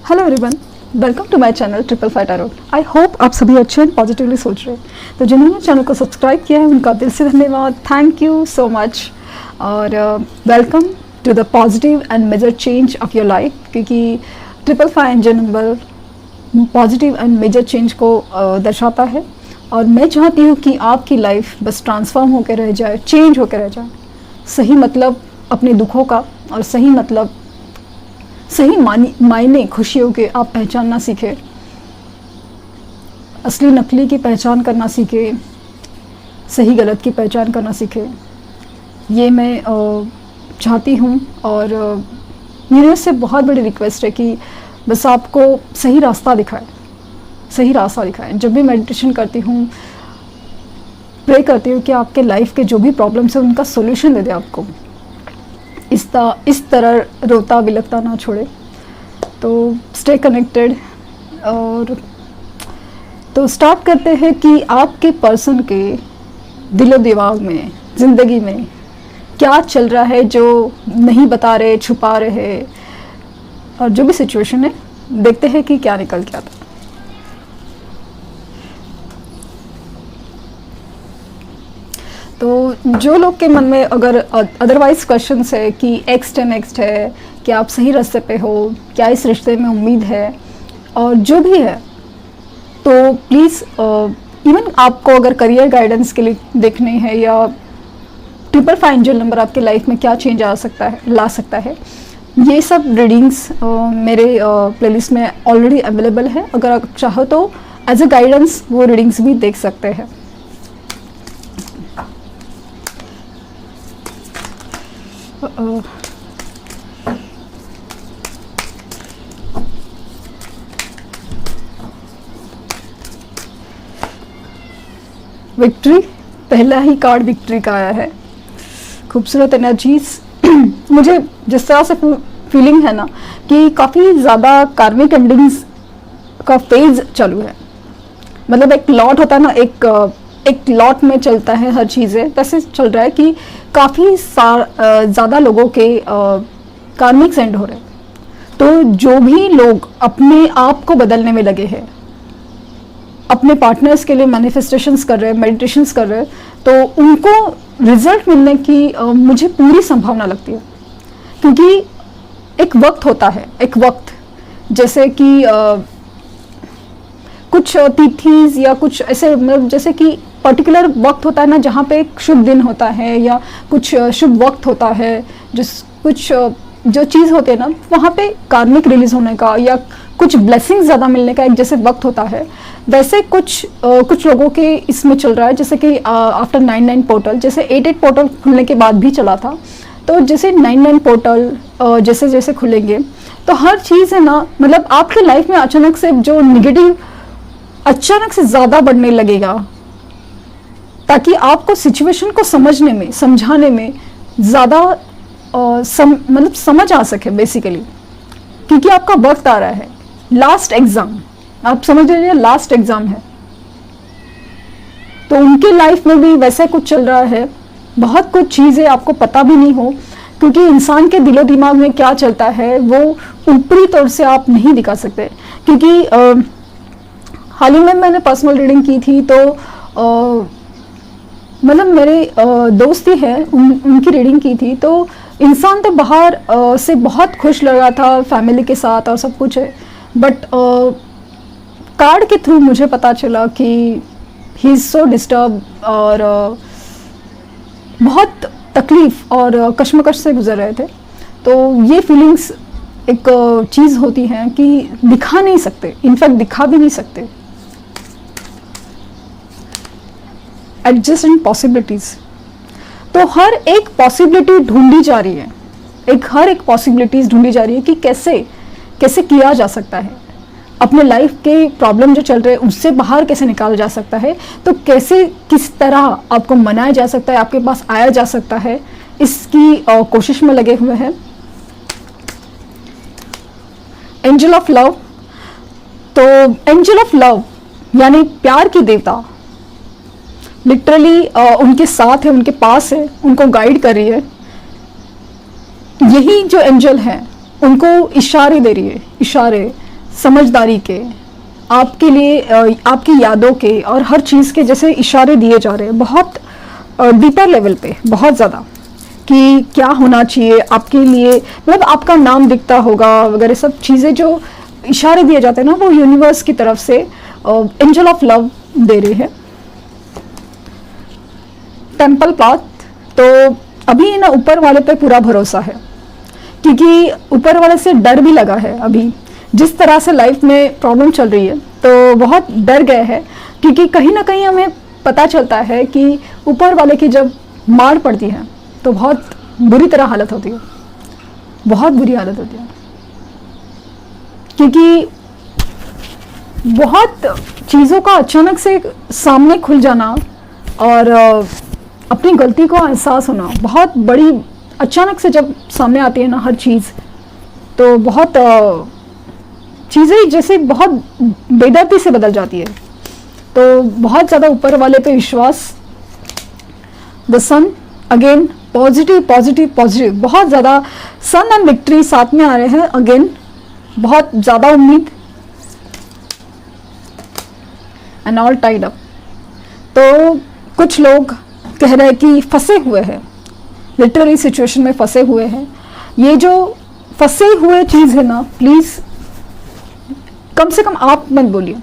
Hello everyone, welcome to my channel triple five tarot. I hope आप सभी अच्छे and positively सोच रहे हैं। तो जिन्होंने चैनल को सब्सक्राइब किया है उनका दिल से धन्यवाद, थैंक यू सो मच। और welcome to the positive and major change of your life, क्योंकि triple five angel number positive and major change को दर्शाता है। और मैं चाहती हूँ कि आपकी लाइफ बस ट्रांसफॉर्म होकर रह जाए, चेंज होकर रह जाए। सही मतलब अपने दुखों का और सही मतलब सही मायने खुशियों के आप पहचानना सीखे, असली नकली की पहचान करना सीखे, सही गलत की पहचान करना सीखे। ये मैं चाहती हूँ। और यूनिवर्स से बहुत बड़ी रिक्वेस्ट है कि बस आपको सही रास्ता दिखाए, सही रास्ता दिखाए। जब भी मेडिटेशन करती हूँ, प्रे करती हूँ कि आपके लाइफ के जो भी प्रॉब्लम्स है उनका सोल्यूशन दे दे आपको, इस तरह रोता बिलखता ना छोड़े। तो स्टे कनेक्टेड। और तो स्टार्ट करते हैं कि आपके पर्सन के दिलो दिमाग में, ज़िंदगी में क्या चल रहा है जो नहीं बता रहे, छुपा रहे। और जो भी सिचुएशन है, देखते हैं कि क्या निकल के आता है। तो जो लोग के मन में अगर अदरवाइज क्वेश्चंस है कि एक्स्ट है नेक्स्ट है, कि आप सही रास्ते पे हो, क्या इस रिश्ते में उम्मीद है, और जो भी है, तो प्लीज़ इवन आपको अगर करियर गाइडेंस के लिए देखने हैं या ट्रिपल फाइव एंजल नंबर आपके लाइफ में क्या चेंज ला सकता है, ये सब रीडिंग्स मेरे प्लेलिस्ट में ऑलरेडी अवेलेबल है। अगर आप चाहो तो एज अ गाइडेंस वो रीडिंग्स भी देख सकते हैं। विक्ट्री, पहला ही कार्ड विक्ट्री का आया है। खूबसूरत एनर्जीज। मुझे जिस तरह से फीलिंग है ना कि काफ़ी ज़्यादा कार्मिक एंडिंग्स का फेज चालू है। मतलब एक लॉट होता है ना, एक लॉट में चलता है हर चीज़ें, वैसे चल रहा है कि काफ़ी ज़्यादा लोगों के कार्मिक एंड हो रहे हैं। तो जो भी लोग अपने आप को बदलने में लगे हैं, अपने पार्टनर्स के लिए मैनिफेस्टेशंस कर रहे हैं, मेडिटेशंस कर रहे हैं, तो उनको रिजल्ट मिलने की मुझे पूरी संभावना लगती है। क्योंकि एक वक्त होता है, एक वक्त जैसे कि कुछ तिथिज या कुछ ऐसे, मतलब जैसे कि पर्टिकुलर वक्त होता है ना, जहाँ पे एक शुभ दिन होता है या कुछ शुभ वक्त होता है, कुछ जो चीज़ होती है ना, वहाँ पे कार्मिक रिलीज होने का या कुछ ब्लेसिंग ज़्यादा मिलने का एक जैसे वक्त होता है। वैसे कुछ लोगों के इसमें चल रहा है, जैसे कि आफ्टर 9-9 पोर्टल, जैसे 8-8 पोर्टल खुलने के बाद भी चला था। तो जैसे 9-9 पोर्टल जैसे जैसे खुलेंगे तो हर चीज़ है ना, मतलब आपकी लाइफ में अचानक से जो निगेटिव अचानक से ज़्यादा बढ़ने लगेगा, ताकि आपको सिचुएशन को समझने में, समझाने में ज़्यादा मतलब समझ आ सके बेसिकली। क्योंकि आपका वक्त आ रहा है, लास्ट एग्ज़ाम, आप समझ लीजिए लास्ट एग्ज़ाम है। तो उनके लाइफ में भी वैसा कुछ चल रहा है। बहुत कुछ चीज़ें आपको पता भी नहीं हो, क्योंकि इंसान के दिलो दिमाग में क्या चलता है वो ऊपरी तौर से आप नहीं दिखा सकते। क्योंकि हाल ही में मैंने पर्सनल रीडिंग की थी, तो मतलब मेरे दोस्त ही है, उनकी रीडिंग की थी। तो इंसान तो बाहर से बहुत खुश लग रहा था फैमिली के साथ और सब कुछ है, बट कार्ड के थ्रू मुझे पता चला कि ही इज़ सो डिस्टर्ब और बहुत तकलीफ़ और कश्मकश से गुजर रहे थे। तो ये फीलिंग्स एक चीज़ होती है कि दिखा नहीं सकते, इनफैक्ट दिखा भी नहीं सकते। एडजस्ट एंड पॉसिबिलिटीज़, तो हर एक पॉसिबिलिटी ढूंढी जा रही है, हर एक पॉसिबिलिटीज़ ढूंढी जा रही है कि कैसे किया जा सकता है, अपने लाइफ के प्रॉब्लम जो चल रहे हैं उससे बाहर कैसे निकाला जा सकता है, तो किस तरह आपको मनाया जा सकता है, आपके पास आया जा सकता है, इसकी कोशिश में लगे हुए हैं। एंजल ऑफ लव, तो एंजल ऑफ लव यानी प्यार की देवता लिटरली उनके साथ है, उनके पास है, उनको गाइड कर रही है। यही जो एंजल है उनको इशारे दे रही है, इशारे समझदारी के, आपके लिए आपकी यादों के और हर चीज़ के जैसे इशारे दिए जा रहे हैं बहुत डीपर लेवल पे, बहुत ज़्यादा, कि क्या होना चाहिए आपके लिए, मतलब आपका नाम दिखता होगा वगैरह सब चीज़ें जो इशारे दिए जाते हैं ना, वो यूनिवर्स की तरफ से एंजल ऑफ लव दे रहे हैं। टेम्पल पाथ, तो अभी ना ऊपर वाले पे पूरा भरोसा है, क्योंकि ऊपर वाले से डर भी लगा है। अभी जिस तरह से लाइफ में प्रॉब्लम चल रही है तो बहुत डर गए हैं, क्योंकि कहीं ना कहीं हमें पता चलता है कि ऊपर वाले की जब मार पड़ती है तो बहुत बुरी तरह हालत होती है, बहुत बुरी हालत होती है, क्योंकि बहुत चीज़ों का अचानक से सामने खुल जाना और अपनी गलती को एहसास होना, बहुत बड़ी अचानक से जब सामने आती है ना हर चीज़, तो बहुत चीज़ें जैसे बहुत बेदर्दी से बदल जाती है। तो बहुत ज़्यादा ऊपर वाले पे विश्वास। The sun again, positive positive positive, बहुत ज़्यादा सन एंड विक्ट्री साथ में आ रहे हैं अगेन, बहुत ज़्यादा उम्मीद एंड ऑल टाइड अप। तो कुछ लोग कह रहे हैं कि फंसे हुए हैं, लिटरली सिचुएशन में फंसे हुए हैं। ये जो फंसे हुए चीज़ है ना, प्लीज़ कम से कम आप मत बोलिए,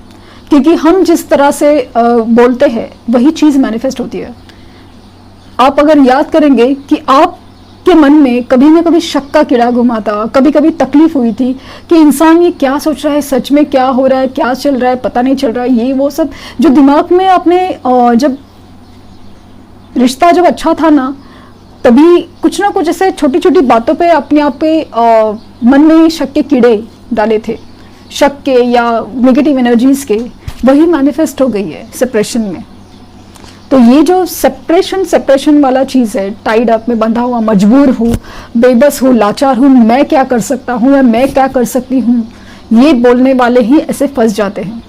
क्योंकि हम जिस तरह से बोलते हैं वही चीज़ मैनिफेस्ट होती है। आप अगर याद करेंगे कि आपके मन में कभी ना कभी शक का कीड़ा घुमा था, कभी कभी तकलीफ हुई थी कि इंसान ये क्या सोच रहा है, सच में क्या हो रहा है, क्या चल रहा है, पता नहीं चल रहा है, ये वो सब जो दिमाग में अपने जब रिश्ता जब अच्छा था ना, तभी कुछ ना कुछ ऐसे छोटी छोटी बातों पे अपने आप पे मन में शक के कीड़े डाले थे, शक के या नेगेटिव एनर्जीज के, वही मैनिफेस्ट हो गई है सेपरेशन में। तो ये जो सेपरेशन वाला चीज़ है, टाइड अप में बंधा हुआ, मजबूर हूँ, बेबस हूँ, लाचार हूँ, मैं क्या कर सकता हूँ या मैं क्या कर सकती हूँ, ये बोलने वाले ही ऐसे फंस जाते हैं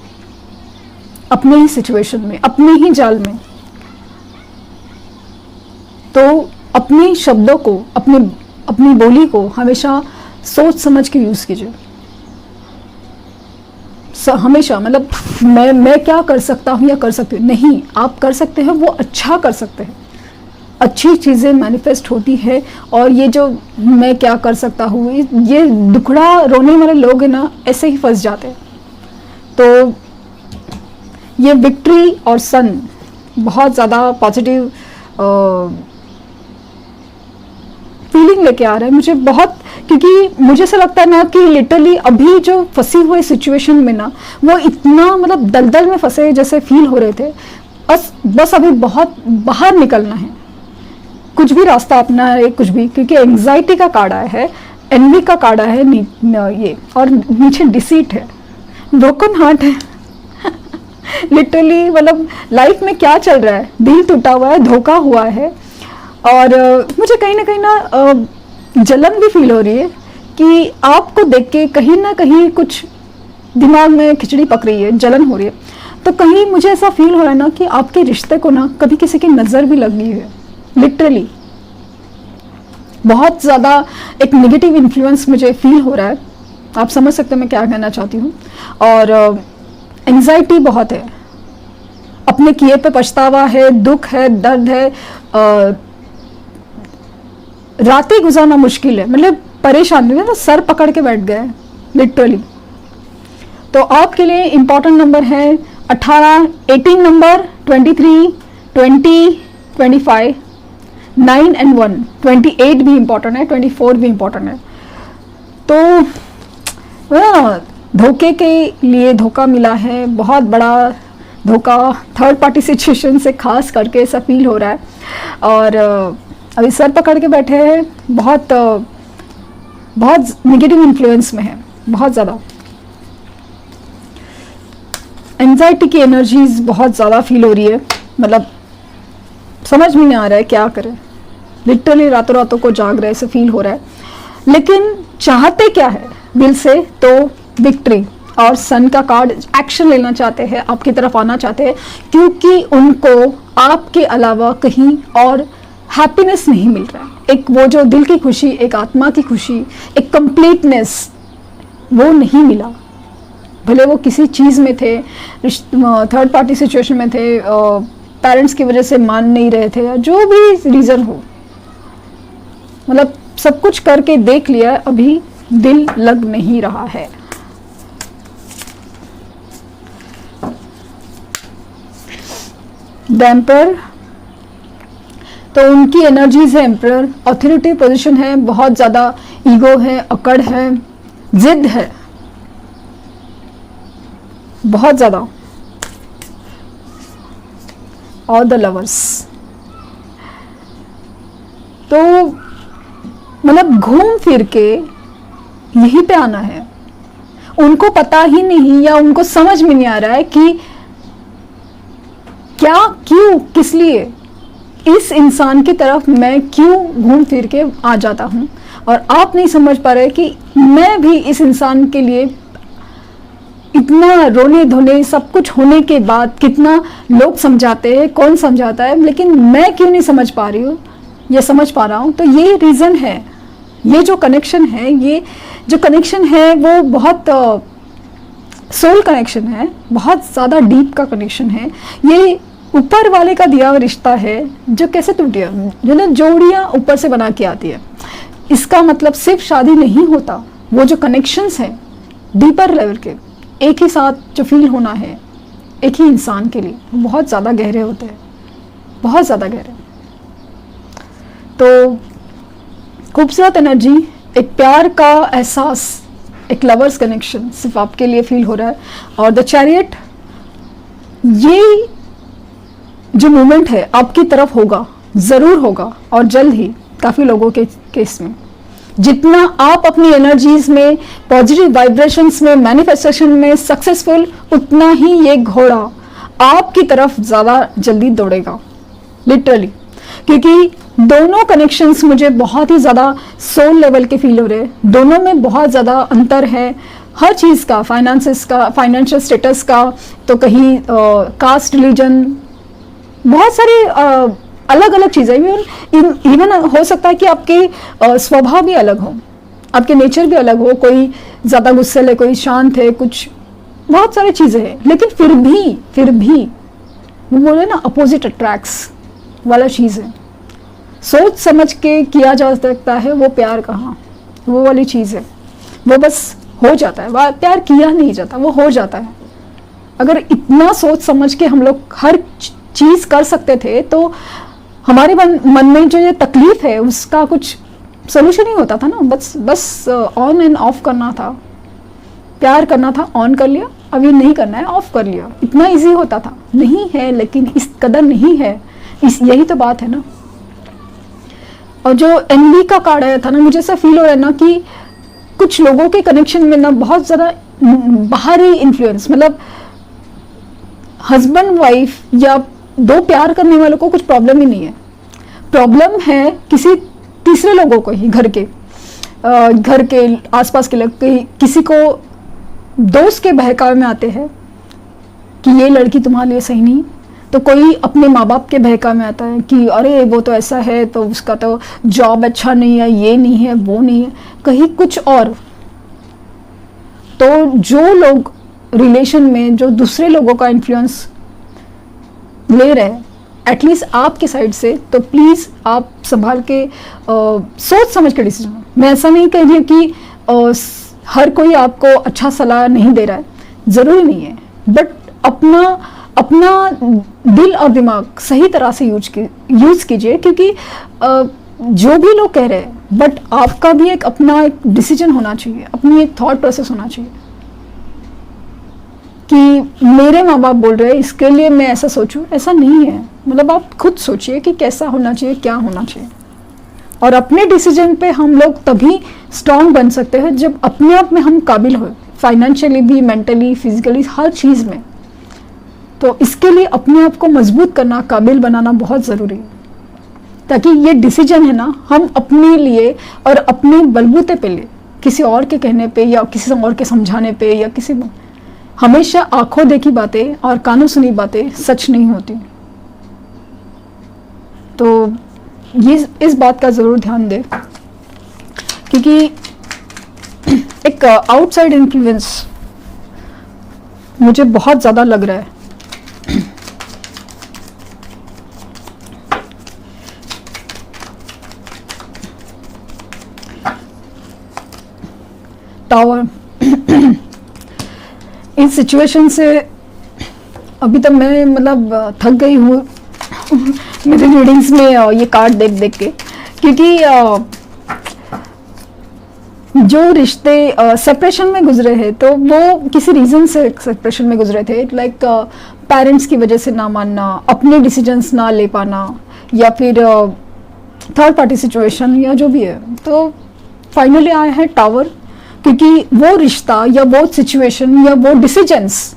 अपने ही सिचुएशन में, अपने ही जाल में। तो अपने शब्दों को, अपनी बोली को हमेशा सोच समझ के यूज़ कीजिए। हमेशा, मतलब मैं क्या कर सकता हूँ या कर सकती हूँ, नहीं, आप कर सकते हैं, वो अच्छा कर सकते हैं, अच्छी चीज़ें मैनिफेस्ट होती है। और ये जो मैं क्या कर सकता हूँ, ये दुखड़ा रोने वाले लोग हैं ना, ऐसे ही फंस जाते हैं। तो ये विक्ट्री और सन बहुत ज़्यादा पॉजिटिव फीलिंग लेके आ रहा है मुझे बहुत, क्योंकि मुझे ऐसा लगता है ना कि लिटरली अभी जो फंसी हुए सिचुएशन में ना, वो इतना मतलब दलदल में फंसे जैसे फील हो रहे थे, बस अभी बहुत बाहर निकलना है, कुछ भी रास्ता अपना है, कुछ भी, क्योंकि एंजाइटी का कार्ड आया है, एनवी का कार्ड आया है ये, और नीचे डिसीट है, ब्रोकन हार्ट है लिटरली मतलब लाइफ में क्या चल रहा है, दिल टूटा हुआ है, धोखा हुआ है। और मुझे कहीं ना जलन भी फील हो रही है कि आपको देख के कहीं ना कहीं कुछ दिमाग में खिचड़ी पक रही है, जलन हो रही है। तो कहीं मुझे ऐसा फील हो रहा है ना कि आपके रिश्ते को ना कभी किसी की नज़र भी लगी है, लिटरली बहुत ज़्यादा एक नेगेटिव इन्फ्लुएंस मुझे फील हो रहा है। आप समझ सकते हैं मैं क्या कहना चाहती हूँ। और एंजाइटी बहुत है, अपने किए पे पछतावा है, दुख है, दर्द है, रातें गुजारना मुश्किल है, मतलब परेशान है ना, सर पकड़ के बैठ गए लिटरली। तो आपके लिए इम्पोर्टेंट नंबर है 18, 18 नंबर, 23, 20, 25, 9 एंड 1, 28 भी इम्पोर्टेंट है, 24 भी इम्पोर्टेंट है। तो धोखे के लिए धोखा मिला है, बहुत बड़ा धोखा, थर्ड पार्टी सिचुएशन से खास करके ऐसा फील हो रहा है। और अभी सर पकड़ के बैठे हैं, बहुत नेगेटिव इन्फ्लुएंस में है, बहुत ज़्यादा एंजाइटी की एनर्जीज बहुत ज़्यादा फील हो रही है, मतलब समझ में नहीं आ रहा है क्या करें, लिटरली रातों रातों को जाग रहे ऐसे फील हो रहा है। लेकिन चाहते क्या है दिल से, तो विक्ट्री और सन का कार्ड, एक्शन लेना चाहते हैं, आपकी तरफ आना चाहते हैं, क्योंकि उनको आपके अलावा कहीं और हैप्पीनेस नहीं मिल रहा है। एक वो जो दिल की खुशी, एक आत्मा की खुशी, एक कंप्लीटनेस, वो नहीं मिला। भले वो किसी चीज़ में थे, थर्ड पार्टी सिचुएशन में थे, पेरेंट्स की वजह से मान नहीं रहे थे, या जो भी रीज़न हो, मतलब सब कुछ करके देख लिया, अभी दिल लग नहीं रहा है। एम्परर, तो उनकी एनर्जीज है एम्परर, ऑथोरिटी पोजीशन है, बहुत ज़्यादा ईगो है, अकड़ है, जिद है बहुत ज़्यादा। और द लवर्स, तो मतलब घूम फिर के यहीं पे आना है। उनको पता ही नहीं या उनको समझ में नहीं आ रहा है कि क्या, क्यों, किस लिए इस इंसान की तरफ मैं क्यों घूम फिर के आ जाता हूँ, और आप नहीं समझ पा रहे कि मैं भी इस इंसान के लिए इतना रोने धोने सब कुछ होने के बाद कितना लोग समझाते हैं, कौन समझाता है, लेकिन मैं क्यों नहीं समझ पा रही हूँ या समझ पा रहा हूँ। तो ये रीज़न है, ये जो कनेक्शन है, ये जो कनेक्शन है वो बहुत सोल कनेक्शन है, बहुत ज़्यादा डीप का कनेक्शन है। ये ऊपर वाले का दिया हुआ रिश्ता है जो कैसे टूटिया, जो ना जोड़ियाँ ऊपर से बना के आती है। इसका मतलब सिर्फ शादी नहीं होता, वो जो कनेक्शंस हैं डीपर लेवल के, एक ही साथ जो फील होना है एक ही इंसान के लिए, बहुत ज़्यादा गहरे होते हैं, बहुत ज़्यादा गहरे। तो खूबसूरत एनर्जी, एक प्यार का एहसास, एक लवर्स कनेक्शन सिर्फ आपके लिए फील हो रहा है। और द चैरियट, ये जो मूवमेंट है आपकी तरफ होगा, ज़रूर होगा, और जल्द ही काफ़ी लोगों के केस में। जितना आप अपनी एनर्जीज में, पॉजिटिव वाइब्रेशंस में, मैनिफेस्टेशन में सक्सेसफुल, उतना ही ये घोड़ा आपकी तरफ ज़्यादा जल्दी दौड़ेगा, लिटरली। क्योंकि दोनों कनेक्शंस मुझे बहुत ही ज़्यादा सोल लेवल के फील हो रहे हैं, दोनों में बहुत ज़्यादा अंतर है हर चीज़ का, फाइनेंसेस का, फाइनेंशियल स्टेटस का, तो कहीं कास्ट, रिलीजन, बहुत सारे अलग अलग चीज़ें। इवन हो सकता है कि आपके स्वभाव भी अलग हो, आपके नेचर भी अलग हो, कोई ज़्यादा गुस्सैल है, कोई शांत है, कुछ बहुत सारी चीज़ें हैं, लेकिन फिर भी वो बोले ना अपोजिट अट्रैक्ट्स वाला चीज़ है। सोच समझ के किया जा सकता है वो प्यार, कहाँ वो वाली चीज़ है, वो बस हो जाता है, वह प्यार किया नहीं जाता, वो हो जाता है। अगर इतना सोच समझ के हम लोग हर चीज़ कर सकते थे तो हमारे मन में जो ये तकलीफ है उसका कुछ सोल्यूशन ही होता था ना। बस ऑन एंड ऑफ करना था, प्यार करना था, ऑन कर लिया, अभी नहीं करना है, ऑफ कर लिया, इतना इजी होता था। नहीं है, लेकिन इस कदर नहीं है, यही तो बात है ना। और जो एनवी का कार्ड आया था ना, मुझे ऐसा फील हो रहा है ना कि कुछ लोगों के कनेक्शन में ना बहुत ज़्यादा बाहरी इन्फ्लुएंस, मतलब हस्बैंड वाइफ या दो प्यार करने वालों को कुछ प्रॉब्लम ही नहीं है, प्रॉब्लम है किसी तीसरे लोगों को ही, घर के आसपास के लोग, किसी को दोस्त के बहकावे में आते हैं कि ये लड़की तुम्हारे लिए सही नहीं, तो कोई अपने माँ बाप के बहकावे में आता है कि अरे वो तो ऐसा है, तो उसका तो जॉब अच्छा नहीं है, ये नहीं है, वो नहीं है, कहीं कुछ और। तो जो लोग रिलेशन में जो दूसरे लोगों का इन्फ्लुएंस ले रहे हैं एटलीस्ट आपकी साइड से, तो प्लीज़ आप संभाल के सोच समझ के डिसीजन। मैं ऐसा नहीं कह रही कि हर कोई आपको अच्छा सलाह नहीं दे रहा है, ज़रूरी नहीं है, बट अपना दिल और दिमाग सही तरह से यूज़ कीजिए, क्योंकि जो भी लोग कह रहे हैं, बट आपका भी अपना एक डिसीजन होना चाहिए, अपनी एक थॉट प्रोसेस होना चाहिए कि मेरे माँ बाप बोल रहे हैं इसके लिए मैं ऐसा सोचूं, ऐसा नहीं है। मतलब आप खुद सोचिए कि कैसा होना चाहिए, क्या होना चाहिए, और अपने डिसीजन पे हम लोग तभी स्ट्रांग बन सकते हैं जब अपने आप में हम काबिल हो, फाइनेंशियली भी, मेंटली, फिजिकली, हर चीज़ में। तो इसके लिए अपने आप को मजबूत करना, काबिल बनाना बहुत ज़रूरी है, ताकि ये डिसीजन है ना हम अपने लिए और अपने बलबूते पे ले, किसी और के कहने पे या किसी और के समझाने पे या किसी, हमेशा आंखों देखी बातें और कानों सुनी बातें सच नहीं होती। तो ये इस बात का ज़रूर ध्यान दें, क्योंकि एक आउटसाइड इन्फ्लुएंस मुझे बहुत ज़्यादा लग रहा है। टावर इस सिचुएशन से अभी तक मैं मतलब थक गई हूँ मेरे रीडिंग्स में ये कार्ड देख देख के, क्योंकि जो रिश्ते सेपरेशन में गुजरे हैं तो वो किसी रीज़न से सेपरेशन में गुजरे थे, लाइक पेरेंट्स की वजह से ना मानना, अपने डिसीजंस ना ले पाना, या फिर थर्ड पार्टी सिचुएशन या जो भी है। तो फाइनली आया है टावर, क्योंकि वो रिश्ता या वो सिचुएशन या वो डिसीजंस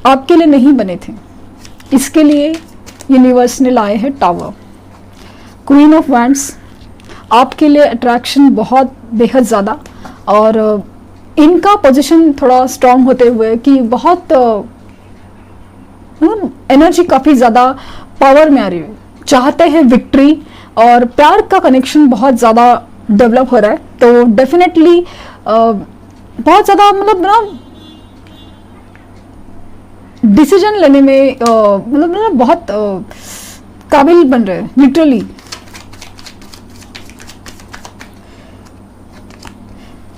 आपके लिए नहीं बने थे, इसके लिए यूनिवर्स ने लाए हैं टावर। क्वीन ऑफ वैंड्स आपके लिए अट्रैक्शन बहुत बेहद ज़्यादा, और इनका पोजीशन थोड़ा स्ट्रांग होते हुए कि बहुत एनर्जी काफ़ी ज़्यादा पावर में आ रही है, चाहते हैं विक्ट्री, और प्यार का कनेक्शन बहुत ज़्यादा डेवलप हो रहा है। तो डेफिनेटली बहुत ज़्यादा मतलब ना डिसीजन लेने में मतलब ना बहुत काबिल बन रहे हैं लिटरली।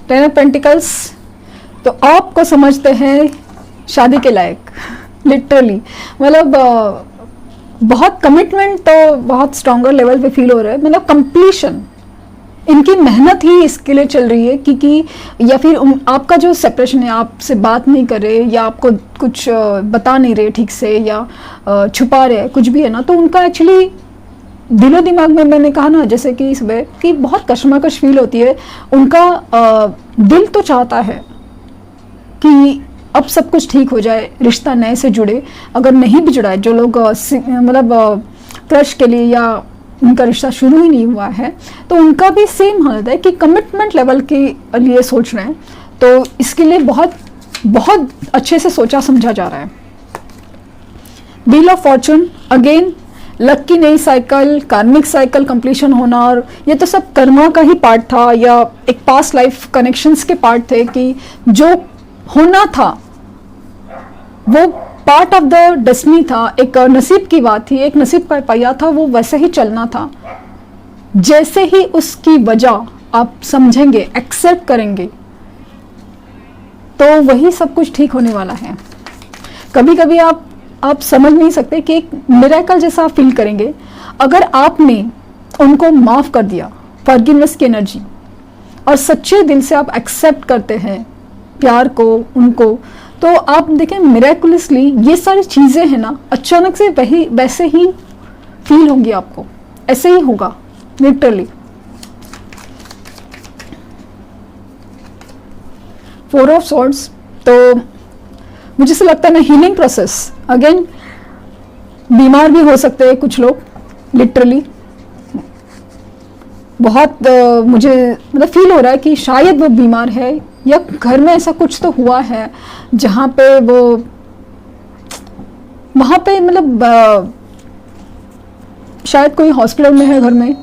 टेन ऑफ पेंटिकल्स, तो आपको समझते हैं शादी के लायक लिटरली, मतलब बहुत कमिटमेंट तो बहुत स्ट्रॉन्गर लेवल पे फील हो रहा है, मतलब कंप्लीशन, इनकी मेहनत ही इसके लिए चल रही है, क्योंकि या फिर आपका जो सेपरेशन है, आपसे बात नहीं कर रहे या आपको कुछ बता नहीं रहे ठीक से, या छुपा रहे कुछ भी है ना, तो उनका एक्चुअली दिलो दिमाग में, मैंने कहा ना जैसे कि सुबह कि बहुत कशमकश फील होती है, उनका दिल तो चाहता है कि अब सब कुछ ठीक हो जाए, रिश्ता नए से जुड़े, अगर नहीं भी जुड़ा है, जो लोग मतलब क्रश के लिए या उनका रिश्ता शुरू ही नहीं हुआ है, तो उनका भी सेम हालत है कि कमिटमेंट लेवल के लिए सोच रहे हैं। तो इसके लिए बहुत बहुत अच्छे से सोचा समझा जा रहा है। Wheel of Fortune, again luck की नई साइकिल, कार्मिक साइकिल कंप्लीशन होना, और ये तो सब कर्मा का ही पार्ट था या एक पास्ट लाइफ कनेक्शंस के पार्ट थे कि जो होना था वो पार्ट ऑफ द डेस्टिनी था, एक नसीब की बात थी, एक नसीब का पहिया था, वो वैसे ही चलना था। जैसे ही उसकी वजह आप समझेंगे, एक्सेप्ट करेंगे, तो वही सब कुछ ठीक होने वाला है। कभी कभी आप समझ नहीं सकते कि एक मिरेकल जैसा फील करेंगे अगर आपने उनको माफ कर दिया, फॉरगिवनेस की एनर्जी, और सच्चे दिल से आप एक्सेप्ट करते हैं प्यार को, उनको, तो आप देखें मिरेकुलसली ये सारी चीज़ें हैं ना, अचानक से वही वैसे ही फील होंगी आपको, ऐसे ही होगा लिटरली। फोर ऑफ सॉर्ड्स, तो मुझे से लगता है ना हीलिंग प्रोसेस, अगेन बीमार भी हो सकते हैं कुछ लोग लिटरली, बहुत मुझे मतलब फील हो रहा है कि शायद वो बीमार है या घर में ऐसा कुछ तो हुआ है जहाँ पे वो वहाँ पे मतलब शायद कोई हॉस्पिटल में है घर में,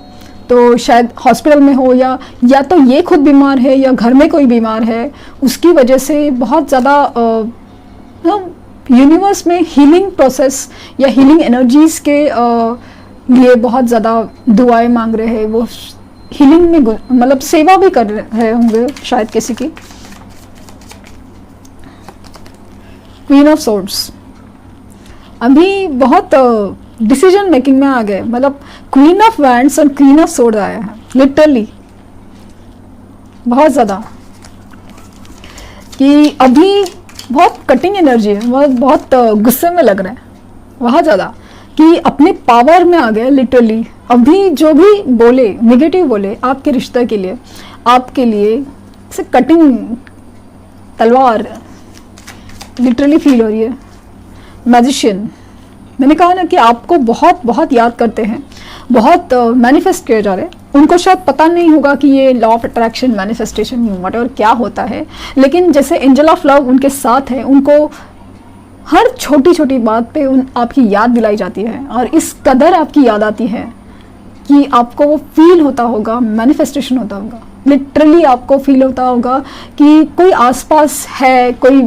तो शायद हॉस्पिटल में हो, या तो ये खुद बीमार है या घर में कोई बीमार है, उसकी वजह से बहुत ज़्यादा यूनिवर्स में हीलिंग प्रोसेस या हीलिंग एनर्जीज के लिए बहुत ज़्यादा दुआएं मांग रहे हैं, वो हीलिंग में मतलब सेवा भी कर रहे होंगे शायद किसी की। क्वीन ऑफ सोर्ड्स, अभी बहुत डिसीजन मेकिंग में आ गए, मतलब क्वीन ऑफ वैंड्स और क्वीन ऑफ सोर्ड आया है लिटरली, बहुत ज़्यादा कि अभी बहुत कटिंग एनर्जी है, बहुत गुस्से में लग रहा है, बहुत ज़्यादा कि अपने पावर में आ गए लिटरली। अभी जो भी बोले, नेगेटिव बोले आपके रिश्ते के लिए, आपके लिए से कटिंग तलवार लिटरली फील हो रही है। मैजिशियन, मैंने कहा ना कि आपको बहुत बहुत याद करते हैं, बहुत मैनिफेस्ट किए जा रहे हैं, उनको शायद पता नहीं होगा कि ये law of attraction, manifestation, whatever क्या होता है, लेकिन जैसे एंजल ऑफ लव उनके साथ है, उनको हर छोटी छोटी बात पे आपकी याद दिलाई जाती है, और इस कदर आपकी याद आती है कि आपको वो फील होता होगा, मैनिफेस्टेशन होता होगा लिटरली आपको फील होता होगा कि कोई आसपास है, कोई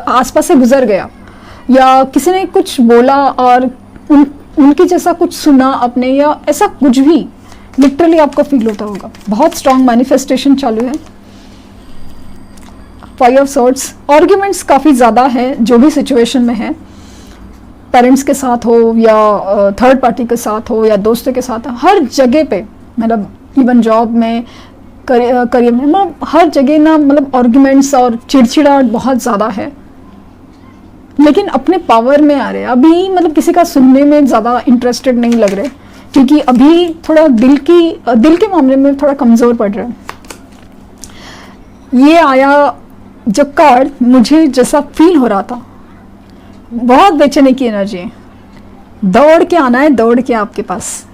आसपास से गुजर गया, या किसी ने कुछ बोला और उनके जैसा कुछ सुना अपने, या ऐसा कुछ भी लिटरली आपको फील होता होगा। बहुत स्ट्रॉन्ग मैनिफेस्टेशन चालू है। 5 ऑफ सॉर्ड्स, आर्ग्यूमेंट्स काफ़ी ज़्यादा है जो भी सिचुएशन में है, पेरेंट्स के साथ हो या थर्ड पार्टी के साथ हो या दोस्तों के साथ, हर जगह पे, मतलब इवन जॉब में, करियर में, मतलब हर जगह ना, मतलब आर्ग्यूमेंट्स और चिड़चिड़ाहट बहुत ज़्यादा है। लेकिन अपने पावर में आ रहे हैं अभी, मतलब किसी का सुनने में ज़्यादा इंटरेस्टेड नहीं लग रहे, क्योंकि अभी थोड़ा दिल के मामले में थोड़ा कमज़ोर पड़ रहा है। ये आया जो कार्ड, मुझे जैसा फील हो रहा था, बहुत बेचैनी की एनर्जी है, दौड़ के आना है, दौड़ के आपके पास,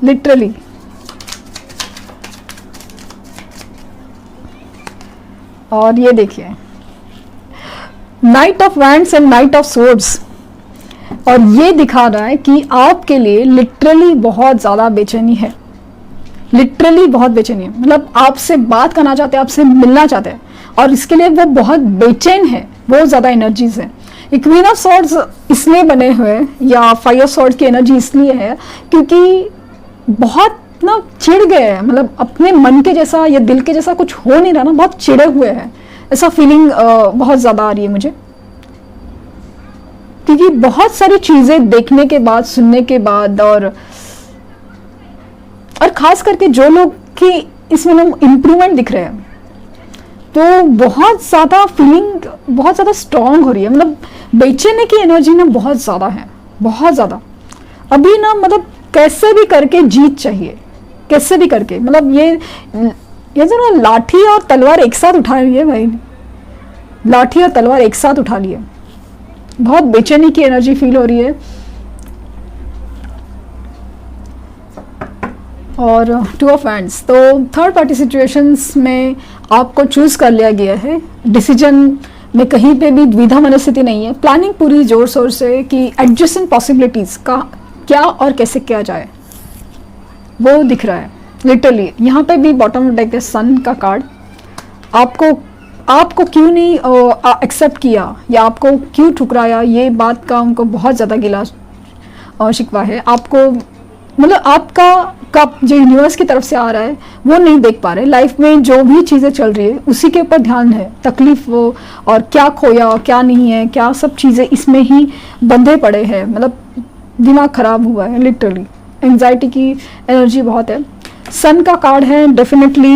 लिटरली। और ये देखिए, night of wands and night of swords, और ये दिखा रहा है कि आपके लिए लिटरली बहुत ज़्यादा बेचैनी है, लिटरली बहुत बेचैनी है। मतलब आपसे बात करना चाहते हैं, आपसे मिलना चाहते हैं, और इसके लिए वो बहुत बेचैन है, बहुत ज़्यादा एनर्जीज है। क्वीन ऑफ सॉर्ड्स इसलिए बने हुए, या 5 ऑफ सॉर्ड्स की एनर्जी इसलिए है क्योंकि बहुत ना चिढ़ गए हैं, मतलब अपने मन के जैसा या दिल के जैसा कुछ हो नहीं रहा ना, बहुत चिढ़े हुए हैं, ऐसा फीलिंग बहुत ज़्यादा आ रही है मुझे। क्योंकि बहुत सारी चीज़ें देखने के बाद, सुनने के बाद, और खास करके जो लोग कि इसमें ना इम्प्रूवमेंट दिख रहे हैं, तो बहुत ज़्यादा फीलिंग बहुत ज़्यादा स्ट्रांग हो रही है। मतलब बेचैनी की एनर्जी ना बहुत ज़्यादा है, बहुत ज़्यादा। अभी ना मतलब कैसे भी करके जीत चाहिए, कैसे भी करके, मतलब ये जो ना लाठी और तलवार एक साथ उठा रही है भाई, लाठी और तलवार एक साथ उठा ली है। बहुत बेचैनी की एनर्जी फील हो रही है। और 2 ऑफ हैंड्स, तो थर्ड पार्टी सिचुएशंस में आपको चूज कर लिया गया है। डिसीजन में कहीं पे भी द्विधा मनस्थिति नहीं है। प्लानिंग पूरी जोर शोर से कि एडजस्टेंट पॉसिबिलिटीज का क्या और कैसे किया जाए वो दिख रहा है लिटरली। यहाँ पे भी बॉटम डेक है सन का कार्ड। आपको क्यों नहीं एक्सेप्ट किया या आपको क्यों ठुकराया, ये बात का उनको बहुत ज़्यादा गिला शिकवा है। आपको मतलब आपका जो यूनिवर्स की तरफ से आ रहा है वो नहीं देख पा रहे। लाइफ में जो भी चीज़ें चल रही है उसी के ऊपर ध्यान है, तकलीफ वो, और क्या खोया क्या नहीं है, क्या सब चीज़ें इसमें ही बंधे पड़े हैं। मतलब दिमाग खराब हुआ है लिटरली, एंजाइटी की एनर्जी बहुत है। सन का कार्ड है, डेफिनेटली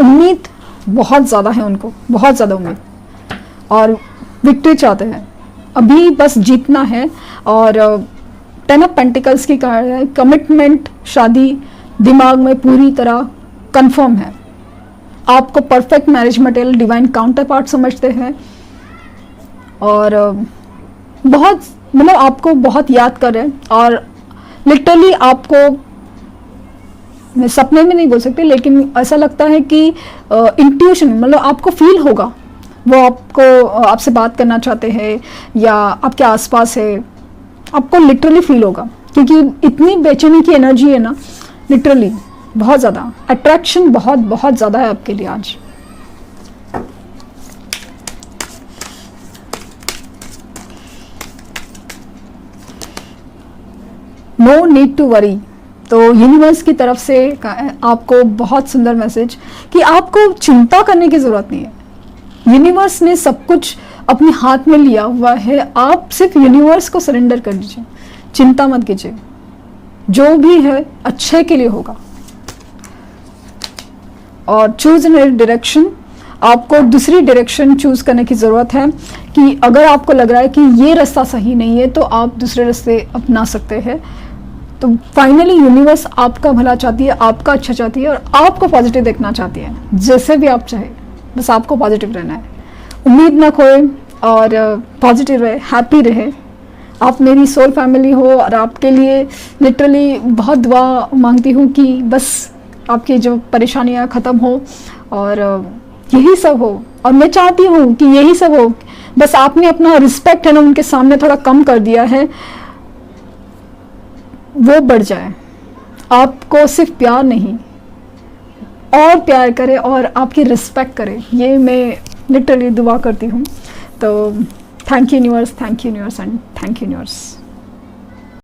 उम्मीद बहुत ज़्यादा है उनको, बहुत ज़्यादा उम्मीद, और विक्ट्री चाहते हैं, अभी बस जीतना है। और 10 ऑफ पेंटिकल्स की कार्ड है, कमिटमेंट, शादी दिमाग में पूरी तरह कंफर्म है। आपको perfect marriage material divine counter part समझते हैं, और बहुत मतलब आपको बहुत याद कर रहे हैं। और लिटरली आपको, मैं सपने में नहीं बोल सकती, लेकिन ऐसा लगता है कि इंट्यूशन, मतलब आपको फील होगा वो आपको आपसे बात करना चाहते हैं या आपके आसपास है, आपको लिटरली फील होगा। क्योंकि इतनी बेचैनी की एनर्जी है ना, लिटरली बहुत ज़्यादा अट्रैक्शन बहुत बहुत ज़्यादा है आपके लिए आज। नो नीड टू वरी, तो यूनिवर्स की तरफ से आपको बहुत सुंदर मैसेज कि आपको चिंता करने की ज़रूरत नहीं है। यूनिवर्स ने सब कुछ अपने हाथ में लिया हुआ है, आप सिर्फ यूनिवर्स को सरेंडर कर दीजिए, चिंता मत कीजिए, जो भी है अच्छे के लिए होगा। और चूज इन डायरेक्शन, आपको दूसरी डायरेक्शन चूज करने की ज़रूरत है कि अगर आपको लग रहा है कि ये रास्ता सही नहीं है तो आप दूसरे रास्ते अपना सकते हैं। तो फाइनली यूनिवर्स आपका भला चाहती है, आपका अच्छा चाहती है, और आपको पॉजिटिव देखना चाहती है, जैसे भी आप चाहे, बस आपको पॉजिटिव रहना है। उम्मीद ना खोए और पॉजिटिव रहे, हैप्पी रहे। आप मेरी सोल फैमिली हो और आपके लिए लिटरली बहुत दुआ मांगती हूँ कि बस आपकी जो परेशानियाँ ख़त्म हो और यही सब हो। और मैं चाहती हूँ कि यही सब हो, बस आपने अपना रिस्पेक्ट है ना उनके सामने थोड़ा कम कर दिया है, वो बढ़ जाए। आपको सिर्फ प्यार नहीं और प्यार करे और आपकी रिस्पेक्ट करे, ये मैं लिटरली दुआ करती हूँ। तो thank you universe and thank you universe.